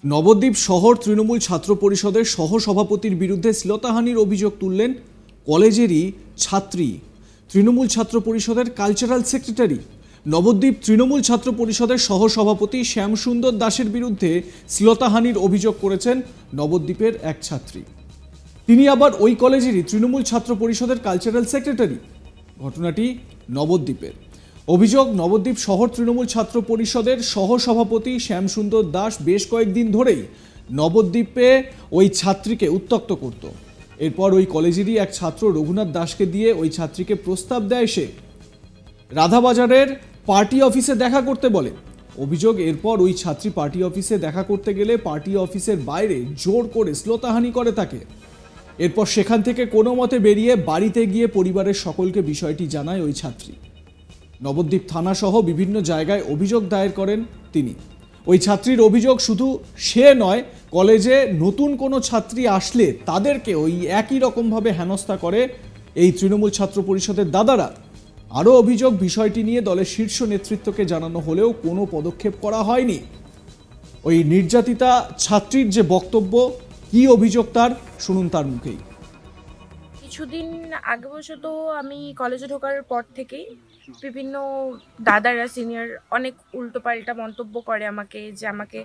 নবদ্বীপ শহর তৃণমূল ছাত্র পরিষদের সহসভাপতির বিরুদ্ধে শ্লীলতাহানির অভিযোগ তুললেন কলেজেরই ছাত্রী, তৃণমূল ছাত্র পরিষদের কালচারাল সেক্রেটারি। নবদ্বীপ তৃণমূল ছাত্র পরিষদের সহসভাপতি শ্যামসুন্দর দাসের বিরুদ্ধে শ্লীলতাহানির অভিযোগ করেছেন নবদ্বীপের এক ছাত্রী। তিনি আবার ওই কলেজেরই তৃণমূল ছাত্র পরিষদের কালচারাল সেক্রেটারি। ঘটনাটি নবদ্বীপের। অভিযোগ, নবদ্বীপ শহর তৃণমূল ছাত্র পরিষদের সহসভাপতি শ্যামসুন্দর দাস বেশ কয়েকদিন ধরেই নবদ্বীপে ওই ছাত্রীকে উত্ত্যক্ত করত। এরপর ওই কলেজেরই এক ছাত্র রঘুনাথ দাসকে দিয়ে ওই ছাত্রীকে প্রস্তাব দেয় সে। রাধাবাজারের পার্টি অফিসে দেখা করতে বলে। অভিযোগ, এরপর ওই ছাত্রী পার্টি অফিসে দেখা করতে গেলে পার্টি অফিসের বাইরে জোর করে শ্লীলতাহানি করে তাকে। এরপর সেখান থেকে কোনো মতে বেরিয়ে বাড়িতে গিয়ে পরিবারের সকলকে বিষয়টি জানায় ওই ছাত্রী। নবদ্বীপ থানা সহ বিভিন্ন জায়গায় অভিযোগ দায়ের করেন তিনি। ওই ছাত্রীর অভিযোগ, শুধু সে নয়, কলেজে নতুন কোনো ছাত্রী আসলে তাদেরকে ওই একই রকমভাবে হেনস্থা করে এই তৃণমূল ছাত্র পরিষদের দাদারা। আরও অভিযোগ, বিষয়টি নিয়ে দলের শীর্ষ নেতৃত্বকে জানানো হলেও কোনো পদক্ষেপ করা হয়নি। ওই নির্যাতিতা ছাত্রীর যে বক্তব্য, কি অভিযোগ তার, শুনুন তার মুখেই। কিছুদিন আগে বছর তো আমি কলেজে ঢোকার পর থেকেই বিভিন্ন দাদারা সিনিয়র অনেক উল্টোপাল্টা মন্তব্য করে আমাকে, যে আমাকে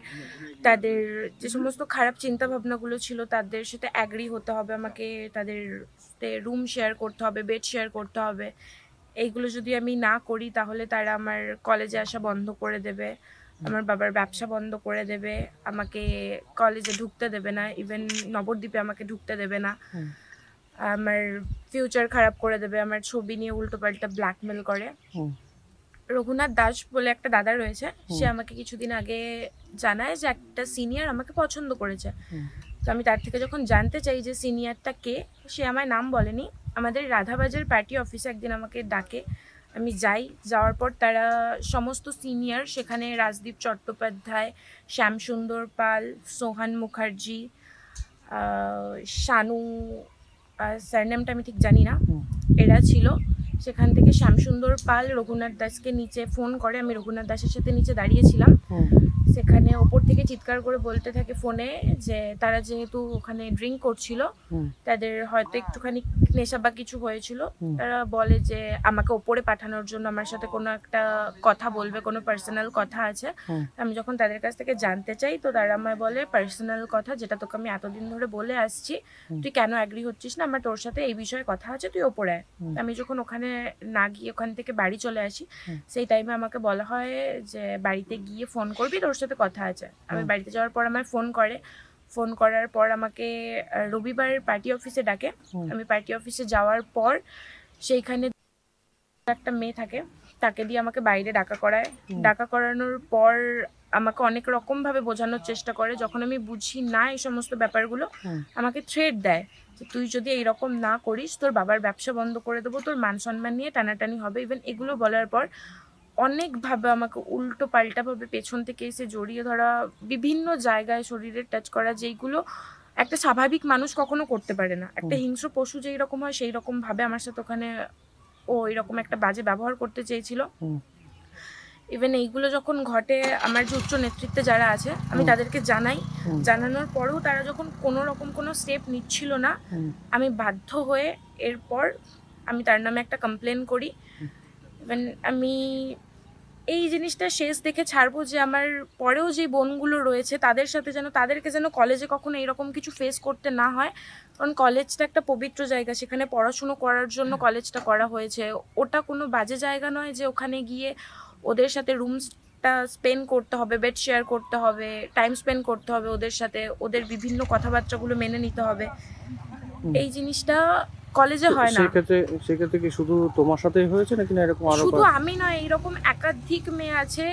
তাদের যে সমস্ত খারাপ চিন্তা ভাবনাগুলো ছিল তাদের সাথে অ্যাগ্রি হতে হবে, আমাকে তাদের রুম শেয়ার করতে হবে, বেড শেয়ার করতে হবে। এইগুলো যদি আমি না করি তাহলে তারা আমার কলেজে আসা বন্ধ করে দেবে, আমার বাবার ব্যবসা বন্ধ করে দেবে, আমাকে কলেজে ঢুকতে দেবে না, ইভেন নবদ্বীপে আমাকে ঢুকতে দেবে না, আমার ফিউচার খারাপ করে দেবে, আমার ছবি নিয়ে উল্টোপাল্টা ব্ল্যাকমেল করে। রঘুনাথ দাস বলে একটা দাদা রয়েছে, সে আমাকে কিছুদিন আগে জানায় যে একটা সিনিয়র আমাকে পছন্দ করেছে। তো আমি তার থেকে যখন জানতে চাই যে সিনিয়রটা কে, সে আমায় নাম বলেনি। আমাদের রাধাবাজার পার্টি অফিসে একদিন আমাকে ডাকে, আমি যাই। যাওয়ার পর তারা সমস্ত সিনিয়র, সেখানে রাজদীপ চট্টোপাধ্যায়, শ্যামসুন্দর পাল, সোহান মুখার্জি, শানু, সারনেমটা আমি ঠিক জানি না, এরা ছিল। সেখান থেকে শ্যামসুন্দর পাল রঘুনাথ দাসকে নিচে ফোন করে। আমি রঘুনাথ দাসের সাথে নিচে দাঁড়িয়েছিলাম। সেখানে ওপর থেকে চিৎকার করে বলতে থাকে ফোনে যে তারা যেহেতু ওখানে ড্রিঙ্ক করছিল, তাদের হয়তো একটুখানি নেশা বা কিছু হয়েছিল, তারা বলে যে আমাকে ওপরে পাঠানোর জন্য আমার সাথে কোনো একটা কথা বলবে, কোনো পার্সোনাল কথা আছে। আমি যখন তাদের কাছ থেকে জানতে চাই তো তারা আমায় বলে, পার্সোনাল কথা যেটা তোকে আমি এতদিন ধরে বলে আসছি, তুই কেন অ্যাগ্রি হচ্ছিস না, আমার তোর সাথে এই বিষয়ে কথা আছে, তুই ওপরে আয়। আমি যখন ওখানে না গিয়ে ওখান থেকে বাড়ি চলে আসি, সেই টাইমে আমাকে বলা হয় যে বাড়িতে গিয়ে ফোন করবি, তোর সাথে কথা আছে। আমি বাড়িতে যাওয়ার পর আমায় ফোন করে। ফোন করার পর আমাকে রবিবার পার্টি অফিসে ডাকে। আমি পার্টি অফিসে যাওয়ার পর সেইখানে একটা মেয়ে থাকে, তাকে দিয়ে আমাকে বাইরে ডাকা করায়। ডাকা করানোর পর আমাকে অনেক রকম ভাবে বোঝানোর চেষ্টা করে। যখন আমি বুঝি না এই সমস্ত ব্যাপারগুলো, আমাকে থ্রেট দেয় যে তুই যদি এইরকম না করিস তোর বাবার ব্যবসা বন্ধ করে দেবো, তোর মান সম্মান নিয়ে টানাটানি হবে। ইভেন এগুলো বলার পর অনেকভাবে আমাকে উল্টো পাল্টাভাবে পেছন থেকে এসে জড়িয়ে ধরা, বিভিন্ন জায়গায় শরীরে টাচ করা, যেইগুলো একটা স্বাভাবিক মানুষ কখনো করতে পারে না। একটা হিংস্র পশু যেই রকম হয় সেই রকম ভাবে আমার সাথে ওখানে ও এরকম একটা বাজে ব্যবহার করতে চেয়েছিল। ইভেন এইগুলো যখন ঘটে, আমার যে উচ্চ নেতৃত্বে যারা আছে আমি তাদেরকে জানাই। জানানোর পরেও তারা যখন কোনো রকম কোনো স্টেপ নিচ্ছিল না, আমি বাধ্য হয়ে এরপর আমি তার নামে একটা কমপ্লেন করি। ইভেন আমি এই জিনিসটা শেষ দেখে ছাড়বো যে আমার পরেও যে বোনগুলো রয়েছে তাদের সাথে তাদেরকে যেন কলেজে কখনো এরকম কিছু ফেস করতে না হয়। কারণ কলেজটা একটা পবিত্র জায়গা, সেখানে পড়াশুনো করার জন্য কলেজটা করা হয়েছে। ওটা কোনো বাজে জায়গা নয় যে ওখানে গিয়ে ওদের সাথে রুমটা স্পেন্ড করতে হবে, বেড শেয়ার করতে হবে, টাইম স্পেন্ড করতে হবে ওদের সাথে, ওদের বিভিন্ন কথাবার্তাগুলো মেনে নিতে হবে। এই জিনিসটা কলেজে হয় না। সেক্ষেত্রে কি শুধু তোমার সাথেই হয়েছে নাকি না এরকম আরো? শুধু আমি নয়, এরকম একাধিক মেয়ে আছে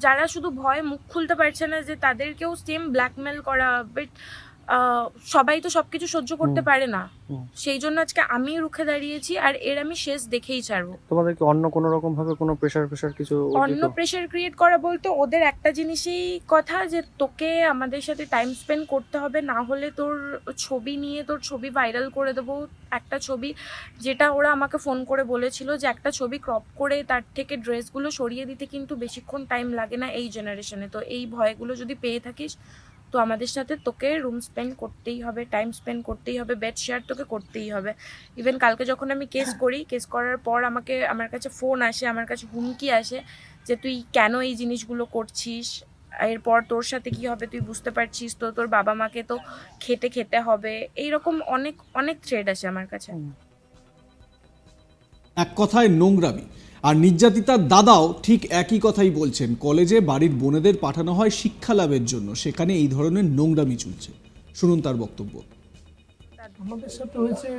যারা শুধু ভয়ে মুখ খুলতে পারছে না যে তাদেরকেও সেম ব্ল্যাকমেল করা। বাট সবাই তো সবকিছু সহ্য করতে পারে না, সেই জন্য আজকে আমি রুখে দাঁড়িয়েছি। আর এর আমি শেষ দেখেই ছাড়বো। তোমাদের কি অন্য কোনো রকম ভাবে কোনো প্রেশার কিছু? অন্য প্রেশার ক্রিয়েট করা বলতে ওদের একটা জিনিসই কথা, যে তোকে আমাদের সাথে টাইম স্পেন্ড করতে হবে, না হলে তোর ছবি নিয়ে তোর ছবি ভাইরাল করে দেবো। একটা ছবি যেটা ওরা আমাকে ফোন করে বলেছিল যে একটা ছবি ক্রপ করে তার থেকে ড্রেসগুলো সরিয়ে দিতে কিন্তু বেশিক্ষণ টাইম লাগে না এই জেনারেশনে। তো এই ভয়গুলো যদি পেয়ে থাকিস তো আমাদের সাথে তোকে রুম স্পেন্ড করতেই হবে, টাইম স্পেন্ড করতেই হবে, বেড শেয়ার তোকে করতেই হবে। ইভেন কালকে যখন আমি কেস করি, কেস করার পর আমার কাছে ফোন আসে, আমার কাছে হুমকি আসে যে তুই কেন এই জিনিসগুলো করছিস, এরপর তোর সাথে কি হবে তুই বুঝতে পারছিস তো, তোর বাবা মাকে তো খেতে হবে, এইরকম অনেক অনেক থ্রেড আসে আমার কাছে। এক কথায় নোংরামি। আর নির্যাতিতার দাদাও ঠিক একই কথাই বলছেন, কলেজে বাড়ির বোনেদের পাঠানো হয় শিক্ষা লাভের জন্য, সেখানে এই ধরনের নোংরামি চলছে। শুনুন তার বক্তব্য। আমাদের সাথে হয়েছে,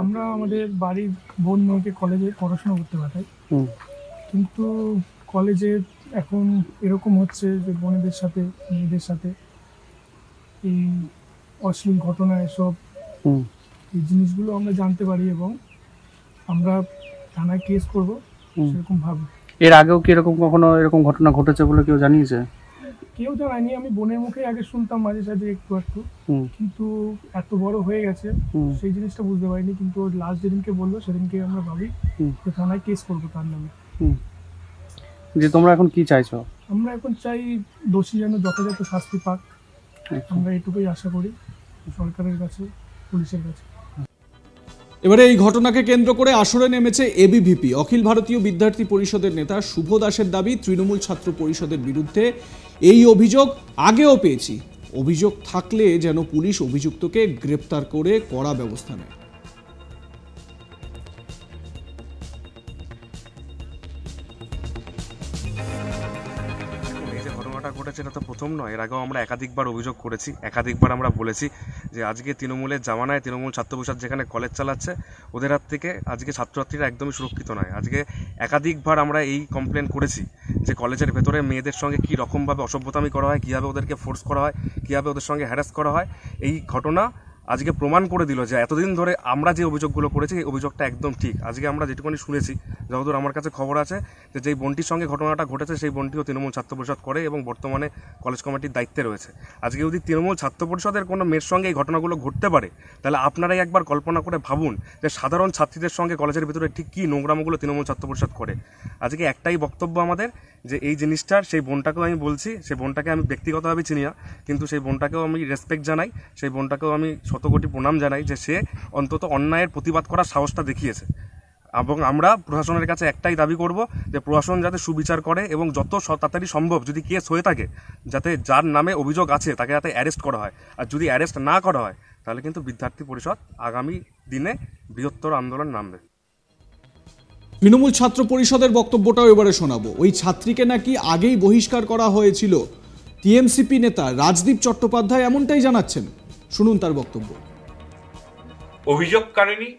আমরা আমাদের বাড়ির বোন মেয়েকে কলেজে পড়াশোনা করতে পাঠাই, কিন্তু কলেজে এখন এরকম হচ্ছে যে বোনেদের সাথে মেয়েদের সাথে এই অশ্লীল ঘটনা, এসব এই জিনিসগুলো আমরা জানতে পারি এবং আমরা থানায় কেস করব সেরকম ভাবি। এর আগেও কি এরকম কখনো এরকম ঘটনা ঘটেছে বলে কেউ জানিয়েছে? কেউ জানায়নি, আমি বোনের মুখে আগে শুনতাম মাঝে সাঝে একটু একটু, কিন্তু এত বড় হয়ে গেছে সেই জিনিসটা বুঝতে পারিনি। কিন্তু লাস্ট যেদিনকে বললো সেদিনকে আমরা ভাবি যে থানায় কেস করবো তার নামে। যে তোমরা এখন কি চাইছো? আমরা এখন চাই দোষী যেন যথাযথ শাস্তি পাক, আমরা এটুকুই আশা করি সরকারের কাছে, পুলিশের কাছে। এবারে এই ঘটনাকে কেন্দ্র করে আসরে নেমেছে এবিভিপি। অখিল ভারতীয় বিদ্যার্থী পরিষদের নেতা শুভ দাসের দাবি, তৃণমূল ছাত্র পরিষদের বিরুদ্ধে এই অভিযোগ আগেও পেয়েছি, অভিযোগ থাকলে যেন পুলিশ অভিযুক্তকে গ্রেপ্তার করে কড়া ব্যবস্থা নেয়। এই যে ঘটনাটা ঘটেছে এটা তো প্রথম নয়, এর আগেও আমরা একাধিকবার অভিযোগ করেছি, একাধিকবার আমরা বলেছি যে আজকে তৃণমূলের জামানায় তৃণমূল ছাত্র পরিষদ যেখানে কলেজ চালাচ্ছে ওদের হাত থেকে আজকে ছাত্রছাত্রীরা একদমই সুরক্ষিত নয়। আজকে একাধিকবার আমরা এই কমপ্লেন করেছি যে কলেজের ভেতরে মেয়েদের সঙ্গে কী রকমভাবে অসভ্যতামি করা হয়, কীভাবে ওদেরকে ফোর্স করা হয়, কীভাবে ওদের সঙ্গে হ্যারাস করা হয়। এই ঘটনা আজকে প্রমাণ করে দিল যে এতদিন ধরে আমরা যে অভিযোগগুলো করেছি এই অভিযোগটা একদম ঠিক। আজকে আমরা যেটুকুনি শুনেছি, যতদূর আমার কাছে খবর আছে, যে যেই বোনটির সঙ্গে ঘটনাটা ঘটেছে সেই বোনটিও তৃণমূল ছাত্র পরিষদ করে এবং বর্তমানে কলেজ কমিটির দায়িত্বে রয়েছে। আজকে যদি তৃণমূল ছাত্র পরিষদের কোনো মেয়ের সঙ্গে এই ঘটনাগুলো ঘটতে পারে, তাহলে আপনারাই একবার কল্পনা করে ভাবুন যে সাধারণ ছাত্রীদের সঙ্গে কলেজের ভিতরে ঠিক কী নোংরামগুলো তৃণমূল ছাত্র পরিষদ করে। আজকে একটাই বক্তব্য আমাদের, যে এই জিনিসটার, সেই বোনটাকেও আমি বলছি, সেই বোনটাকে আমি ব্যক্তিগতভাবে চিনি না, কিন্তু সেই বোনটাকেও আমি রেসপেক্ট জানাই, সেই বোনটাকেও আমি শতকোটি প্রণাম জানাই যে সে অন্তত অন্যায়ের প্রতিবাদ করার সাহসটা দেখিয়েছে। এবং আমরা প্রশাসনের কাছে একটাই দাবি করব যে প্রশাসন যাতে সুবিচার করে এবং যত তাড়াতাড়ি সম্ভব যদি কেস হয়ে থাকে, যাতে যার নামে অভিযোগ আছে তাকে যাতে অ্যারেস্ট করা হয়। আর যদি অ্যারেস্ট না করা হয় তাহলে কিন্তু বিদ্যার্থী পরিষদ আগামী দিনে বৃহত্তর আন্দোলন নামবে। তৃণমূল ছাত্র পরিষদের বক্তব্যটাও এবারে শোনাবো। ওই ছাত্রীকে নাকি আগেই বহিষ্কার করা হয়েছিল। টিএমসিপি নেতা রাজদীপ চট্টোপাধ্যায় এমনটাই জানাচ্ছেন, শুনুন তার বক্তব্য। অভিযোগকারিণী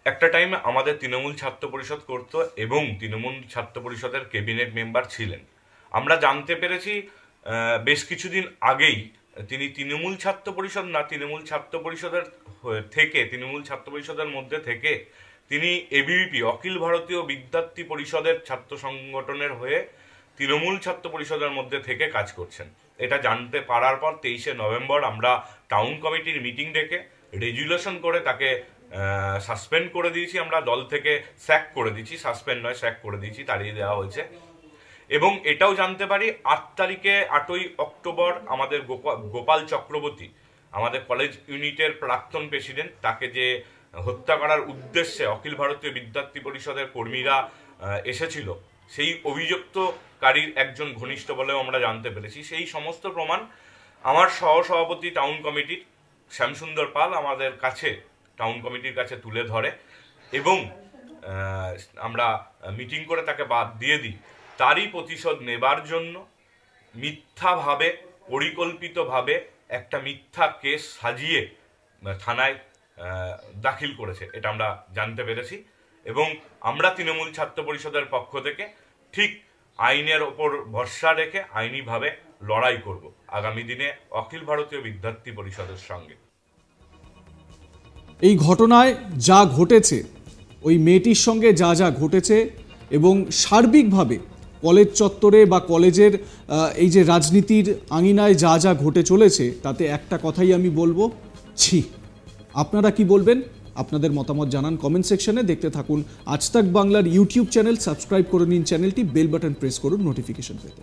একটা টাইমে আমাদের তৃণমূল ছাত্র পরিষদ করত এবং তৃণমূল ছাত্র পরিষদের ক্যাবিনেট মেম্বার ছিলেন। আমরা জানতে পেরেছি বেশ কিছুদিন আগেই তিনি তৃণমূল ছাত্র পরিষদ না, তৃণমূল ছাত্র পরিষদের থেকে, তৃণমূল ছাত্র পরিষদের মধ্যে থেকে তিনি এবিভিপি অখিল ভারতীয় বিদ্যার্থী পরিষদের ছাত্র সংগঠনের হয়ে তৃণমূল ছাত্র পরিষদের মধ্যে থেকে কাজ করছেন। এটা জানতে পারার পর 23শে নভেম্বর আমরা টাউন কমিটির মিটিং ডেকে রেজুলেশন করে তাকে সাসপেন্ড করে দিয়েছি। আমরা দল থেকে স্যাক করে দিয়েছি, সাসপেন্ড নয় স্যাক করে দিয়েছি, তাড়িয়ে দেওয়া হয়েছে। এবং এটাও জানতে পারি 8ই অক্টোবর আমাদের গোপাল চক্রবর্তী, আমাদের কলেজ ইউনিটের প্রাক্তন প্রেসিডেন্ট, তাকে যে হত্যা করার উদ্দেশ্যে অখিল ভারতীয় বিদ্যার্থী পরিষদের কর্মীরা এসেছিল, সেই অভিযুক্তকারীর একজন ঘনিষ্ঠ বলেও আমরা জানতে পেরেছি। সেই সমস্ত প্রমাণ আমার সহসভাপতি টাউন কমিটির শ্যামসুন্দর পাল আমাদের কাছে, টাউন কমিটির কাছে তুলে ধরে এবং আমরা মিটিং করে তাকে বাদ দিয়ে দিই। তারই প্রতিশোধ নেবার জন্য মিথ্যাভাবে, পরিকল্পিতভাবে একটা মিথ্যা কেস সাজিয়ে থানায় দাখিল করেছে, এটা আমরা জানতে পেরেছি। এবং আমরা তৃণমূল ছাত্র পরিষদের পক্ষ থেকে ঠিক আইনের ওপর ভরসা রেখে আইনিভাবে লড়াই করব আগামী দিনে অখিল ভারতীয় বিদ্যার্থী পরিষদের সঙ্গে। এই ঘটনায় যা ঘটেছে, ওই মেয়েটির সঙ্গে যা যা ঘটেছে এবং সার্বিকভাবে কলেজ চত্বরে বা কলেজের এই যে রাজনীতির আঙিনায় যা যা ঘটে চলেছে, তাতে একটা কথাই আমি বলবো, ছি। আপনারা কি বলবেন? আপনাদের মতামত জানান কমেন্ট সেকশনে। দেখতে থাকুন আজ তাক বাংলার ইউটিউব চ্যানেল, সাবস্ক্রাইব করে নিন চ্যানেলটি, বেল বাটন প্রেস করুন নোটিফিকেশন পেতে।